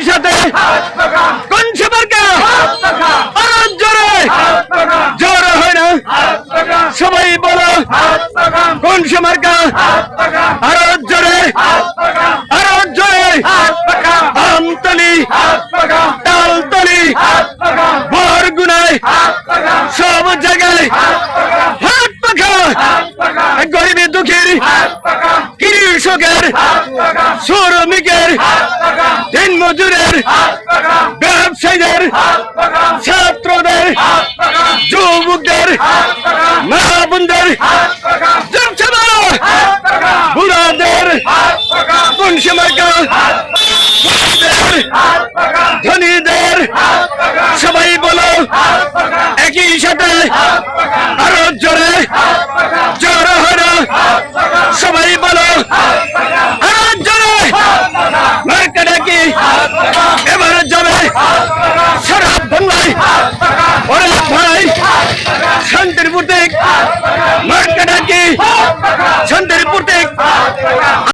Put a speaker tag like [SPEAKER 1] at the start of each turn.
[SPEAKER 1] সাথে কোন সবারকে আরো জোরে জোরে হয় না সবাই বলো কোন সমার্কা আরো জোরে আমতলি তালতলি বরগুনায় সব জায়গায় হাত পাখা গরিবের দুঃখের কৃষকের শ্রমিকের দিন মজুরের ব্যবসায়ীদের ছাত্রদের যুবকদের মা বোনদের বুড়াদের কোন সমার্কা ধনীদের সবাই বলো একই সাথে আরো জোরে জোরে হলো সবাই বলো আরো জোরে মার্কা ডাকি এবার যাবে